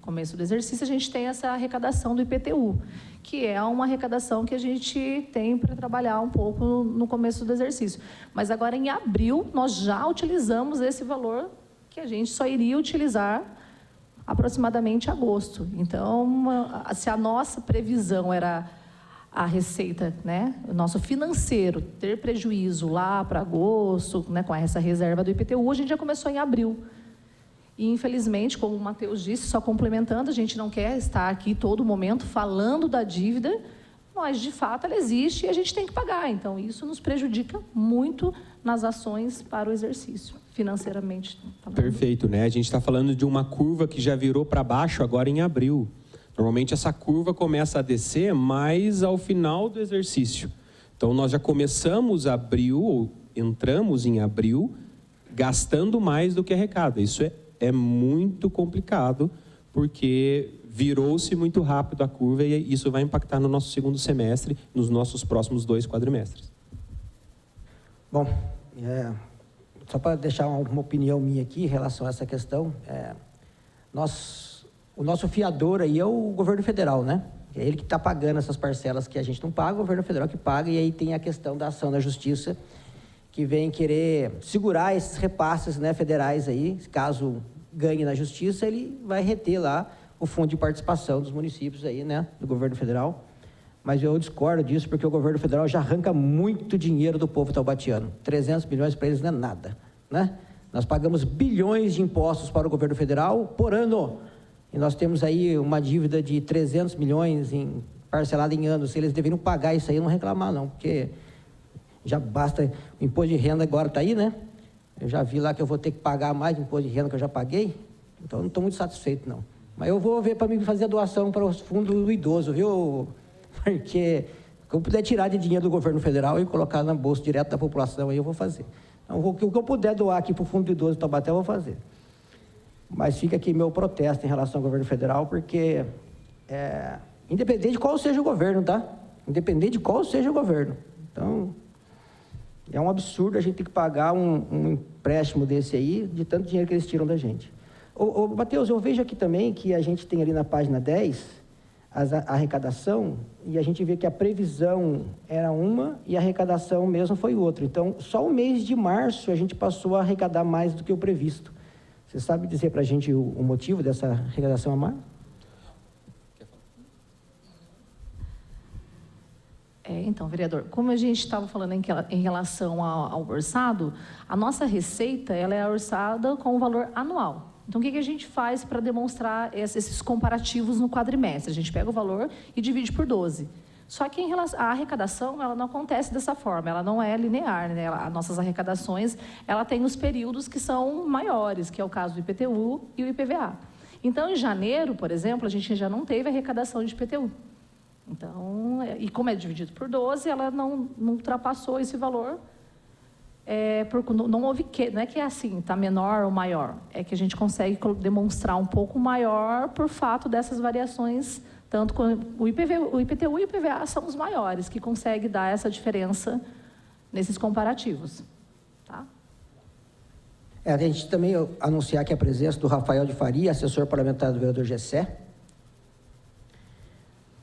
começo do exercício, a gente tem essa arrecadação do IPTU, que é uma arrecadação que a gente tem para trabalhar um pouco no começo do exercício. Mas agora, em abril, nós já utilizamos esse valor que a gente só iria utilizar aproximadamente em agosto. Então, se a nossa previsão era a receita, né, o nosso financeiro ter prejuízo lá para agosto, né, com essa reserva do IPTU, a gente já começou em abril. E, infelizmente, como o Matheus disse, só complementando, a gente não quer estar aqui todo momento falando da dívida, mas, de fato, ela existe e a gente tem que pagar. Então, isso nos prejudica muito nas ações para o exercício, financeiramente falando. Perfeito, né? A gente está falando de uma curva que já virou para baixo agora em abril. Normalmente, essa curva começa a descer mais ao final do exercício. Então, nós já começamos abril, ou entramos em abril, gastando mais do que arrecada. Isso é muito complicado, porque virou-se muito rápido a curva e isso vai impactar no nosso segundo semestre, nos nossos próximos 2 quadrimestres. Bom, só para deixar uma opinião minha aqui em relação a essa questão, o nosso fiador aí é o governo federal, né? É ele que está pagando essas parcelas que a gente não paga, o governo federal que paga, e aí tem a questão da ação da justiça, que vem querer segurar esses repasses, né, federais aí. Caso ganhe na justiça, ele vai reter lá o fundo de participação dos municípios aí, né, do governo federal. Mas eu discordo disso, porque o governo federal já arranca muito dinheiro do povo taubatiano. 300 milhões para eles não é nada, né? Nós pagamos bilhões de impostos para o governo federal por ano. E nós temos aí uma dívida de 300 milhões parcelada em anos. Se eles deveriam pagar isso aí, não reclamar não, porque já basta. O imposto de renda agora está aí, né? Eu já vi lá que eu vou ter que pagar mais de imposto de renda que eu já paguei. Então, não estou muito satisfeito, não. Mas eu vou ver para mim fazer a doação para os fundos do idoso, viu? Porque se eu puder tirar de dinheiro do governo federal e colocar na bolsa direto da população, aí eu vou fazer. Então, o que eu puder doar aqui para o fundo do idoso de Taubaté, eu vou fazer. Mas fica aqui meu protesto em relação ao governo federal, porque, independente de qual seja o governo, tá? Independente de qual seja o governo. Então, é um absurdo a gente ter que pagar um empréstimo desse aí, de tanto dinheiro que eles tiram da gente. Matheus, eu vejo aqui também que a gente tem ali na página 10, a arrecadação, e a gente vê que a previsão era uma e a arrecadação mesmo foi outra. Então, só o mês de março a gente passou a arrecadar mais do que o previsto. Você sabe dizer para a gente o motivo dessa arrecadação a mais? Então, vereador, como a gente estava falando em relação ao orçado, a nossa receita ela é orçada com o valor anual. Então, o que a gente faz para demonstrar esses comparativos no quadrimestre? A gente pega o valor e divide por 12. Só que em relação à arrecadação, ela não acontece dessa forma, ela não é linear, né? As nossas arrecadações, ela tem os períodos que são maiores, que é o caso do IPTU e o IPVA. Então, em janeiro, por exemplo, a gente já não teve arrecadação de IPTU. Então, e como é dividido por 12, ela não ultrapassou esse valor. Não houve não é que é assim, está menor ou maior, é que a gente consegue demonstrar um pouco maior por fato dessas variações, tanto com o IPTU e o IPVA são os maiores, que conseguem dar essa diferença nesses comparativos. Tá? A gente também anunciar aqui a presença do Rafael de Faria, assessor parlamentar do vereador Gessé.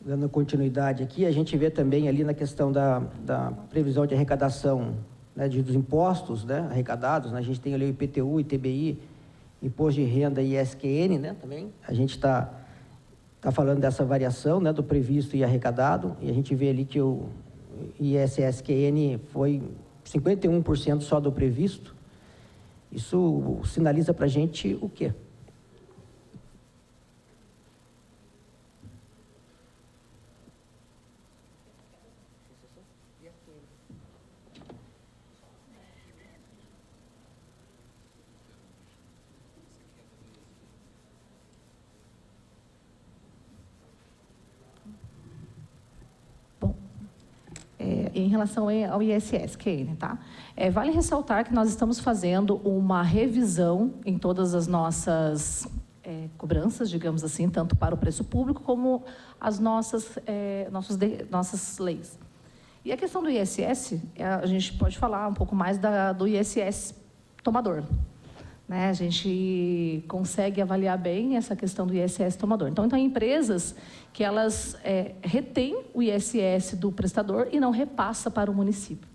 Dando continuidade aqui, a gente vê também ali na questão da previsão de arrecadação, né, dos impostos, né, arrecadados, né, a gente tem ali o IPTU, ITBI, Imposto de Renda e ISQN, né, também. A gente está falando dessa variação, né, do previsto e arrecadado, e a gente vê ali que o ISSQN foi 51% só do previsto. Isso sinaliza para a gente o quê? Em relação ao ISSQN, tá? Vale ressaltar que nós estamos fazendo uma revisão em todas as nossas cobranças, digamos assim, tanto para o preço público como as nossas leis. E a questão do ISS, a gente pode falar um pouco mais do ISS tomador. Né? A gente consegue avaliar bem essa questão do ISS tomador. Então empresas que elas retêm o ISS do prestador e não repassa para o município.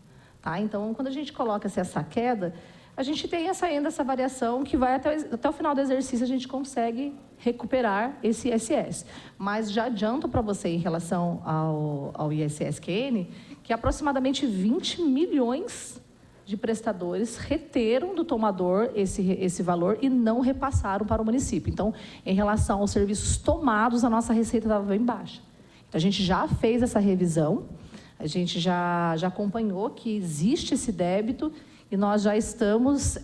Tá? Então, quando a gente coloca essa queda, a gente tem essa variação que vai até o final do exercício, a gente consegue recuperar esse ISS. Mas já adianto para você, em relação ao ISSQN, que aproximadamente 20 milhões de prestadores reteram do tomador esse valor e não repassaram para o município. Então, em relação aos serviços tomados, a nossa receita estava bem baixa. Então, a gente já fez essa revisão, a gente já acompanhou que existe esse débito e nós já estamos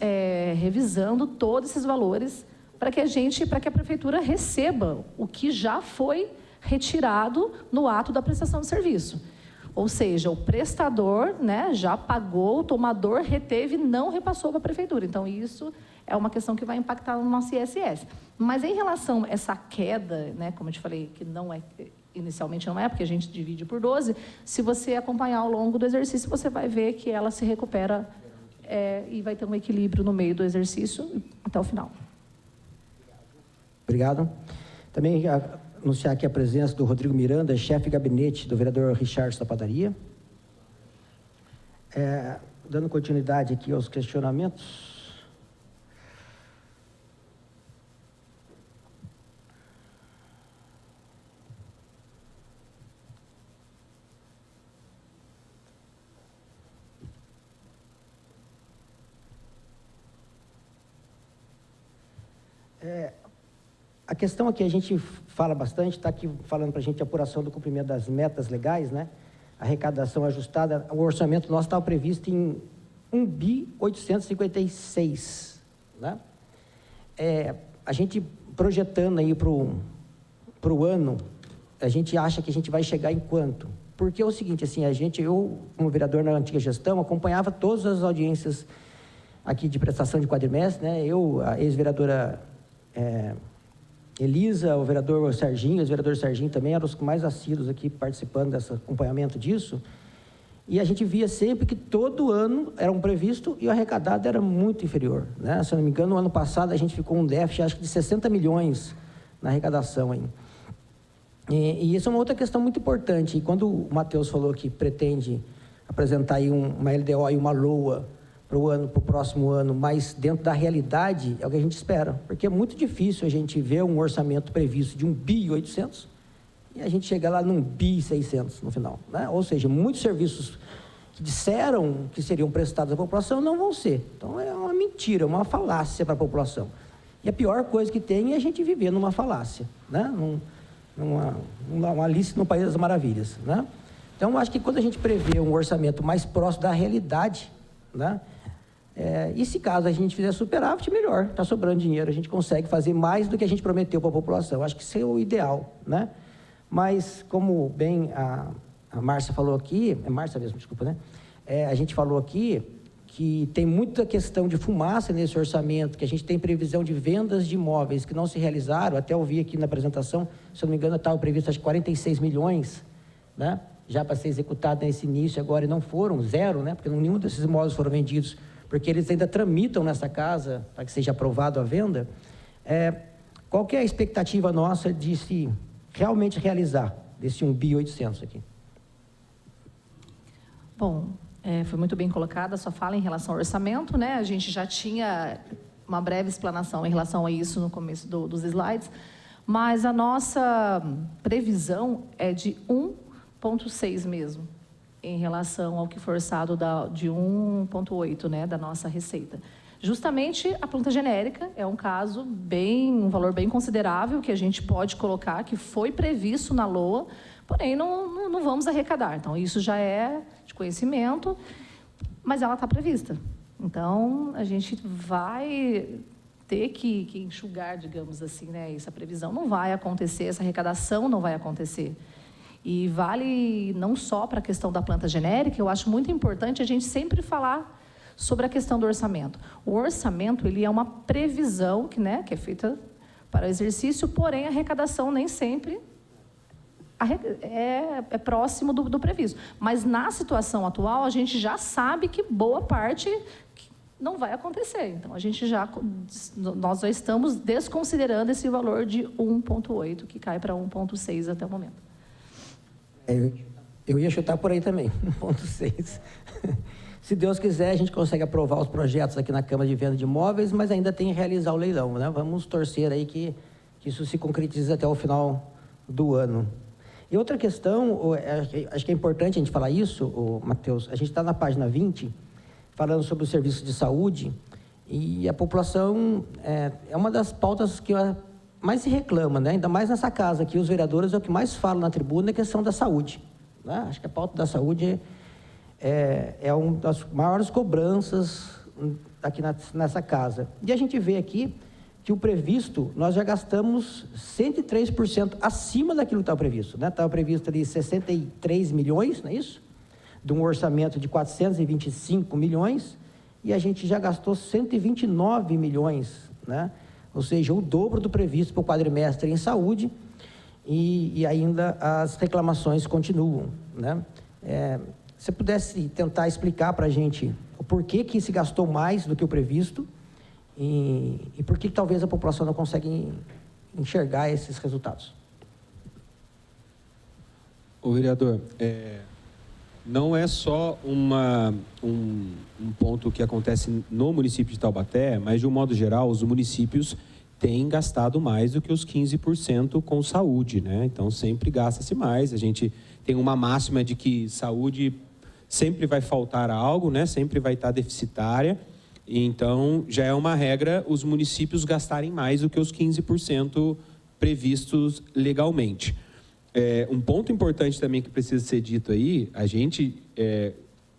revisando todos esses valores para que a prefeitura receba o que já foi retirado no ato da prestação de serviço. Ou seja, o prestador, né, já pagou, o tomador reteve e não repassou para a prefeitura. Então, isso é uma questão que vai impactar no nosso ISS. Mas, em relação a essa queda, né, como eu te falei, que inicialmente não é, porque a gente divide por 12, se você acompanhar ao longo do exercício, você vai ver que ela se recupera e vai ter um equilíbrio no meio do exercício até o final. Obrigado. Também anunciar aqui a presença do Rodrigo Miranda, chefe de gabinete do vereador Richard da Padaria. Dando continuidade aqui aos questionamentos. A questão aqui, a gente fala bastante, está aqui falando para a gente a apuração do cumprimento das metas legais, né? Arrecadação ajustada, o orçamento nosso estava previsto em 1.856 bi, né? A gente projetando aí para o ano, a gente acha que a gente vai chegar em quanto? Porque é o seguinte, assim, eu, como vereador na antiga gestão, acompanhava todas as audiências aqui de prestação de quadrimestre, né? A ex-vereadora Elisa, o vereador Serginho, o vereador Serginho também eram os mais assíduos aqui participando desse acompanhamento disso. E a gente via sempre que todo ano era um previsto e o arrecadado era muito inferior, né? Se eu não me engano, no ano passado a gente ficou um déficit, acho que de 60 milhões na arrecadação aí. E isso é uma outra questão muito importante. E quando o Matheus falou que pretende apresentar aí uma LDO e uma LOA para o próximo ano, mas dentro da realidade é o que a gente espera, porque é muito difícil a gente ver um orçamento previsto de 1.800 bi e a gente chegar lá num 1.600 bi no final, né? Ou seja, muitos serviços que disseram que seriam prestados à população não vão ser. Então é uma mentira, uma falácia para a população. E a pior coisa que tem é a gente viver numa falácia, né? Uma Alice no País das Maravilhas, né? Então, acho que quando a gente prevê um orçamento mais próximo da realidade, né? E se caso a gente fizer superávit, melhor, está sobrando dinheiro, a gente consegue fazer mais do que a gente prometeu para a população. Acho que isso é o ideal, né? Mas, como bem a Márcia falou aqui, é Márcia mesmo, desculpa, né? A gente falou aqui que tem muita questão de fumaça nesse orçamento, que a gente tem previsão de vendas de imóveis que não se realizaram, até eu vi aqui na apresentação, se eu não me engano, estava previsto acho que 46 milhões, né? Já para ser executado nesse início agora, e não foram, zero, né? Porque nenhum desses imóveis foram vendidos, porque eles ainda tramitam nessa casa para que seja aprovado a venda. Qual que é a expectativa nossa de se realmente realizar desse 1.800 aqui? Bom, foi muito bem colocada a sua fala em relação ao orçamento, né? A gente já tinha uma breve explanação em relação a isso no começo dos slides, mas a nossa previsão é de 1,6 mesmo, em relação ao que foi orçado de 1,8, né, da nossa receita. Justamente a planta genérica é um caso um valor bem considerável que a gente pode colocar, que foi previsto na LOA, porém não vamos arrecadar. Então, isso já é de conhecimento, mas ela está prevista. Então, a gente vai ter que enxugar, digamos assim, né, essa previsão não vai acontecer, essa arrecadação não vai acontecer. E vale não só para a questão da planta genérica, eu acho muito importante a gente sempre falar sobre a questão do orçamento. O orçamento, ele é uma previsão que é feita para o exercício, porém a arrecadação nem sempre é próximo do previsto. Mas na situação atual, a gente já sabe que boa parte não vai acontecer. Então, nós já estamos desconsiderando esse valor de 1,8, que cai para 1,6 até o momento. Eu ia chutar por aí também, 1,6. Se Deus quiser, a gente consegue aprovar os projetos aqui na Câmara de Venda de Imóveis, mas ainda tem que realizar o leilão, né? Vamos torcer aí que isso se concretize até o final do ano. E outra questão, acho que é importante a gente falar isso, Matheus, a gente está na página 20, falando sobre o serviço de saúde, e a população é uma das pautas que mais se reclama, né? Ainda mais nessa casa aqui, os vereadores é o que mais falam na tribuna, é a questão da saúde, né? Acho que a pauta da saúde é uma das maiores cobranças aqui nessa casa. E a gente vê aqui que o previsto, nós já gastamos 103% acima daquilo que estava previsto, né? Estava previsto ali 63 milhões, não é isso? De um orçamento de 425 milhões, e a gente já gastou 129 milhões, né? Ou seja, o dobro do previsto para o quadrimestre em saúde, e ainda as reclamações continuam, né? Se pudesse tentar explicar para a gente o porquê que se gastou mais do que o previsto e por que talvez a população não consegue enxergar esses resultados. Ô, vereador, não é só um ponto que acontece no município de Taubaté, mas, de um modo geral, os municípios têm gastado mais do que os 15% com saúde, né? Então, sempre gasta-se mais. A gente tem uma máxima de que saúde sempre vai faltar algo, né? Sempre vai estar deficitária. Então, já é uma regra os municípios gastarem mais do que os 15% previstos legalmente. Um ponto importante também que precisa ser dito aí, a gente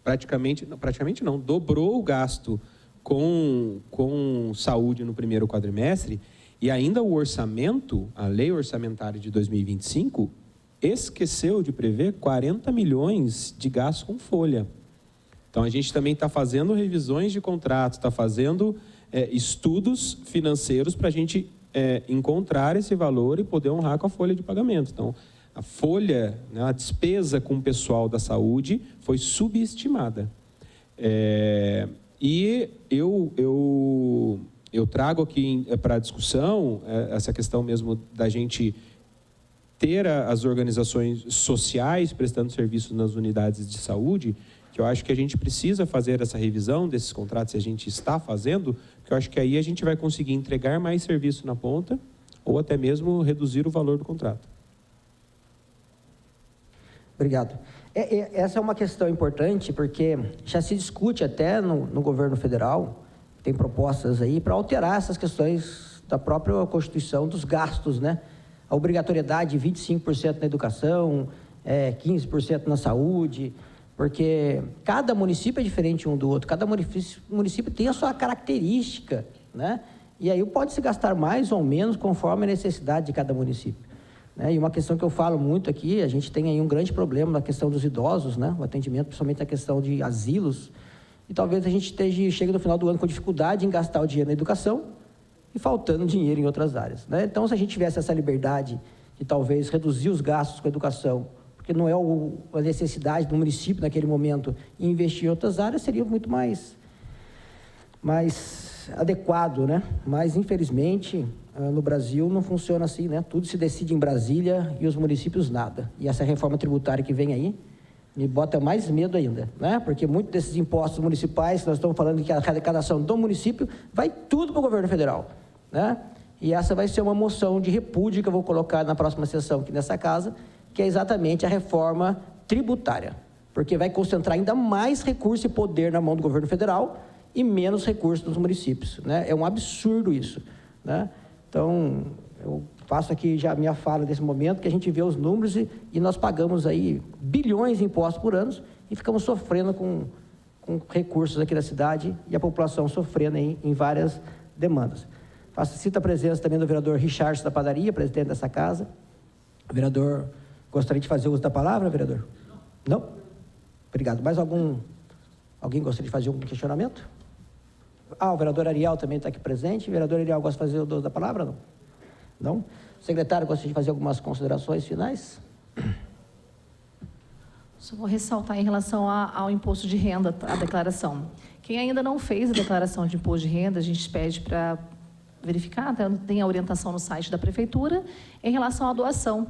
praticamente não, dobrou o gasto com saúde no primeiro quadrimestre, e ainda o orçamento, a lei orçamentária de 2025, esqueceu de prever 40 milhões de gastos com folha. Então, a gente também está fazendo revisões de contratos, está fazendo estudos financeiros para a gente encontrar esse valor e poder honrar com a folha de pagamento. Então, a folha, né, a despesa com o pessoal da saúde foi subestimada. E eu trago aqui para a discussão essa questão mesmo da gente ter as organizações sociais prestando serviços nas unidades de saúde, que eu acho que a gente precisa fazer essa revisão desses contratos, se a gente está fazendo, porque eu acho que aí a gente vai conseguir entregar mais serviço na ponta ou até mesmo reduzir o valor do contrato. Obrigado. Essa é uma questão importante, porque já se discute até no governo federal, tem propostas aí para alterar essas questões da própria Constituição, dos gastos, né? A obrigatoriedade de 25% na educação, 15% na saúde, porque cada município é diferente um do outro, cada município tem a sua característica, né? E aí pode-se gastar mais ou menos conforme a necessidade de cada município, né? E uma questão que eu falo muito aqui, a gente tem aí um grande problema na questão dos idosos, né? O atendimento, principalmente na questão de asilos, e talvez a gente chegue no final do ano com dificuldade em gastar o dinheiro na educação e faltando dinheiro em outras áreas, né? Então, se a gente tivesse essa liberdade de talvez reduzir os gastos com a educação, porque não é a necessidade do município naquele momento, e investir em outras áreas, seria muito mais adequado, né? Mas, infelizmente, no Brasil não funciona assim, né? Tudo se decide em Brasília e os municípios nada. E essa reforma tributária que vem aí me bota mais medo ainda, né? Porque muitos desses impostos municipais, que nós estamos falando que a arrecadação do município, vai tudo para o governo federal, né? E essa vai ser uma moção de repúdio que eu vou colocar na próxima sessão aqui nessa casa, que é exatamente a reforma tributária, porque vai concentrar ainda mais recurso e poder na mão do governo federal e menos recursos dos municípios, né? É um absurdo isso, né? Então, eu faço aqui já a minha fala desse momento, que a gente vê os números e nós pagamos aí bilhões de impostos por ano e ficamos sofrendo com recursos aqui da cidade e a população sofrendo em várias demandas. Cito a presença também do vereador Richard da Padaria, presidente dessa casa. O vereador, gostaria de fazer uso da palavra, vereador? Não? Obrigado. Mais alguém gostaria de fazer algum questionamento? O vereador Ariel também está aqui presente. O vereador Ariel gosta de fazer o uso da palavra? Não? Não? O secretário gostaria de fazer algumas considerações finais? Só vou ressaltar em relação ao imposto de renda, a declaração. Quem ainda não fez a declaração de imposto de renda, a gente pede para verificar, tem a orientação no site da prefeitura em relação à doação,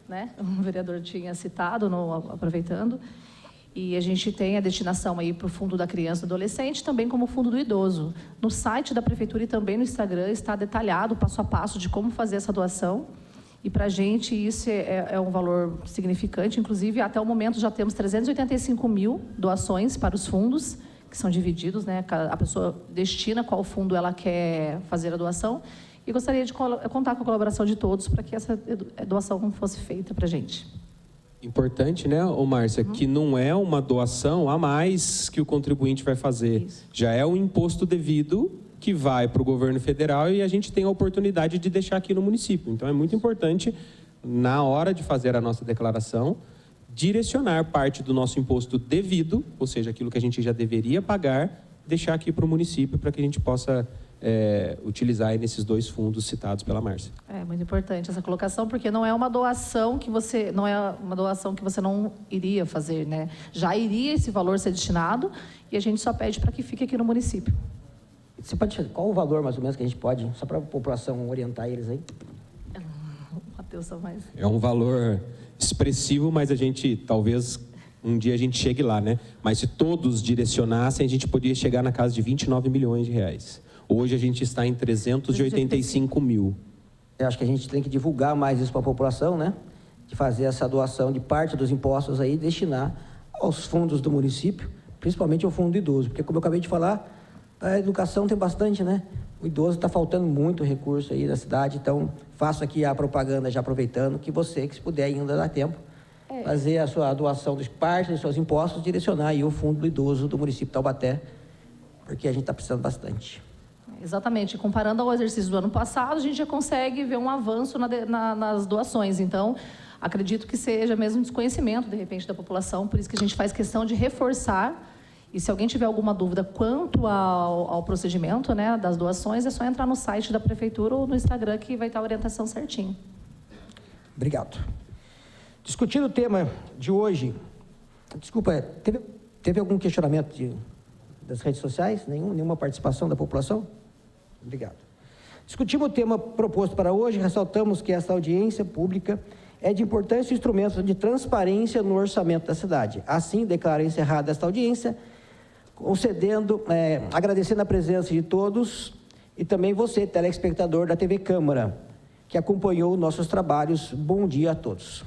né? O vereador tinha citado, aproveitando, e a gente tem a destinação aí para o fundo da criança e adolescente, também como fundo do idoso. No site da prefeitura e também no Instagram está detalhado, passo a passo, de como fazer essa doação, e para a gente isso é um valor significante. Inclusive, até o momento já temos 385 mil doações para os fundos, que são divididos, né? A pessoa destina qual fundo ela quer fazer a doação, e gostaria de contar com a colaboração de todos para que essa doação fosse feita para a gente. Importante, né, Márcia, que não é uma doação a mais que o contribuinte vai fazer. Isso. Já é um imposto devido que vai para o governo federal e a gente tem a oportunidade de deixar aqui no município. Então, é muito importante, na hora de fazer a nossa declaração, direcionar parte do nosso imposto devido, ou seja, aquilo que a gente já deveria pagar, deixar aqui para o município para que a gente possa utilizar aí nesses dois fundos citados pela Márcia. É muito importante essa colocação, porque não é uma doação que você não iria fazer, né? Já iria esse valor ser destinado e a gente só pede para que fique aqui no município. Você pode, qual o valor mais ou menos que a gente pode, só para a população orientar eles aí? Matheus, só mais. É um valor expressivo, mas a gente, talvez, um dia a gente chegue lá, né? Mas se todos direcionassem, a gente poderia chegar na casa de 29 milhões de reais. Hoje a gente está em 385 mil. Eu acho que a gente tem que divulgar mais isso para a população, né? De fazer essa doação de parte dos impostos aí, destinar aos fundos do município, principalmente ao fundo do idoso, porque como eu acabei de falar, a educação tem bastante, né? O idoso está faltando muito recurso aí na cidade, então faço aqui a propaganda já aproveitando, que você, que se puder ainda dá tempo, fazer a sua doação de parte dos seus impostos, direcionar aí o fundo do idoso do município de Taubaté, porque a gente está precisando bastante. Exatamente. Comparando ao exercício do ano passado, a gente já consegue ver um avanço nas doações. Então, acredito que seja mesmo um desconhecimento, de repente, da população, por isso que a gente faz questão de reforçar. E se alguém tiver alguma dúvida quanto ao procedimento, né, das doações, é só entrar no site da prefeitura ou no Instagram, que vai estar a orientação certinho. Obrigado. Discutindo o tema de hoje, desculpa, teve algum questionamento das redes sociais? Nenhuma participação da população? Obrigado. Discutimos o tema proposto para hoje, ressaltamos que esta audiência pública é de importância instrumento de transparência no orçamento da cidade. Assim, declaro encerrada esta audiência, agradecendo a presença de todos e também você, telespectador da TV Câmara, que acompanhou nossos trabalhos. Bom dia a todos.